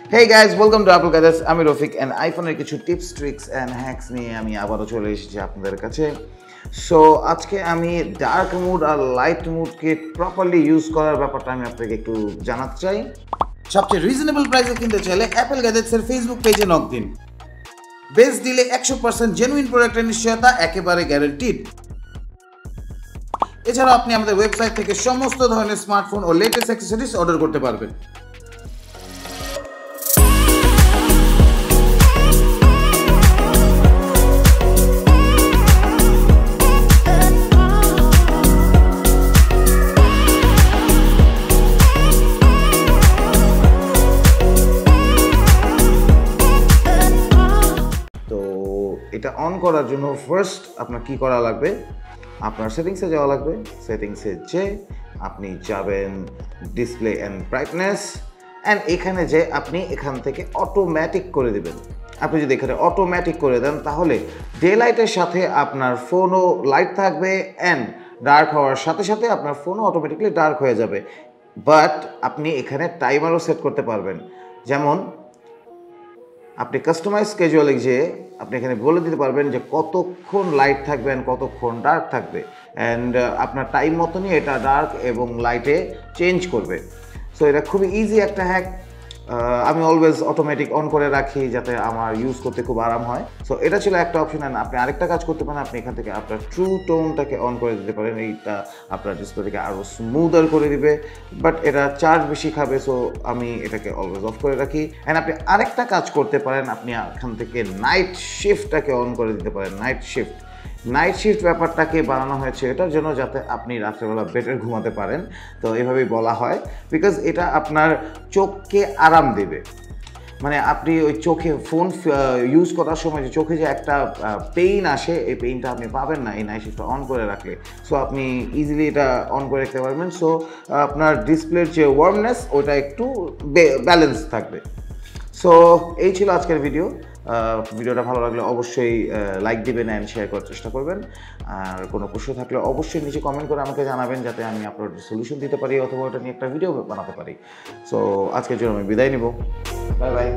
Hey guys, welcome to Apple Gadgets. আমি Rafiq and iPhone-এর কিছু tips tricks and hacks নিয়ে আমি আবারও চলে এসেছি আপনাদের কাছে। সো আজকে আমি ডার্ক মুড আর লাইট মুডকে প্রপারলি ইউজ করার ব্যাপারটা আমি আপনাকে একটু জানাতে চাই। সবচেয়ে রিজনেবল প্রাইসে কিনতে চাইলে অ্যাপল গ্যাজেটসের ফেসবুক পেজে নক দিন। বেস্ট ডিলে 100% জেনুইন প্রোডাক্টের নিশ্চয়তা একেবারে গ্যারান্টিড। এছাড়া আপনি আমাদের ওয়েবসাইট থেকে সমস্ত ধরনের স্মার্টফোন ও লেটেস্ট অ্যাক্সেসরিজ অর্ডার করতে পারবেন। এটা অন করার জন্য ফার্স্ট আপনার কি করা লাগবে, আপনার সেটিংসে যাওয়া লাগবে। সেটিংসে যে আপনি যাবেন ডিসপ্লে অ্যান্ড ব্রাইটনেস, অ্যান্ড এখানে যে আপনি এখান থেকে অটোমেটিক করে দেবেন। আপনি যদি এখানে অটোমেটিক করে দেন তাহলে ডে লাইটের সাথে আপনার ফোনও লাইট থাকবে অ্যান্ড ডার্ক হওয়ার সাথে সাথে আপনার ফোনও অটোমেটিকলি ডার্ক হয়ে যাবে। বাট আপনি এখানে টাইমারও সেট করতে পারবেন। যেমন আপনি কাস্টমাইজ স্কেজুয়ালে যে আপনি এখানে বলে দিতে পারবেন যে কতক্ষণ লাইট থাকবে অ্যান্ড কতক্ষণ ডার্ক থাকবে, অ্যান্ড আপনার টাইম মতনই এটা ডার্ক এবং লাইটে চেঞ্জ করবে। সো এটা খুবই ইজি একটা হ্যাক। আমি অলওয়েজ অটোমেটিক অন করে রাখি যাতে আমার ইউজ করতে খুব আরাম হয়। সো এটা ছিল একটা অপশন। অ্যান্ড আপনি আরেকটা কাজ করতে পারেন, আপনি এখান থেকে আপনার ট্রু টোনটাকে অন করে দিতে পারেন। এইটা আপনার ডিসপ্লেটাকে আরও স্মুদার করে দিবে, বাট এটা চার্জ বেশি খাবে। সো আমি এটাকে অলওয়েজ অফ করে রাখি। অ্যান্ড আপনি আরেকটা কাজ করতে পারেন, আপনি এখান থেকে নাইট শিফটটাকে অন করে দিতে পারেন। নাইট শিফট ব্যাপারটাকে বানানো হয়েছে এটার জন্য যাতে আপনি রাত্রেবেলা বেটার ঘুমাতে পারেন। তো এভাবেই বলা হয়, বিকজ এটা আপনার চোখকে আরাম দেবে। মানে আপনি ওই চোখে ফোন ইউজ করার সময় যে চোখে যে একটা পেইন আসে, এই পেইনটা আপনি পাবেন না এই নাইট শিফটটা অন করে রাখলে। সো আপনি ইজিলি এটা অন করে রাখতে পারবেন। সো আপনার ডিসপ্লের যে ওয়ার্মনেস ওটা একটু ব্যালেন্স থাকবে। সো এই ছিল আজকের ভিডিওটা ভালো লাগলে অবশ্যই লাইক দিবেন অ্যান্ড শেয়ার করার চেষ্টা করবেন। আর কোনো প্রশ্ন থাকলে অবশ্যই নিচে কমেন্ট করে আমাকে জানাবেন যাতে আমি আপনার সলিউশন দিতে পারি অথবা ওটা নিয়ে একটা ভিডিও বানাতে পারি। সো আজকের জন্য আমি বিদায় নিব। Bye bye.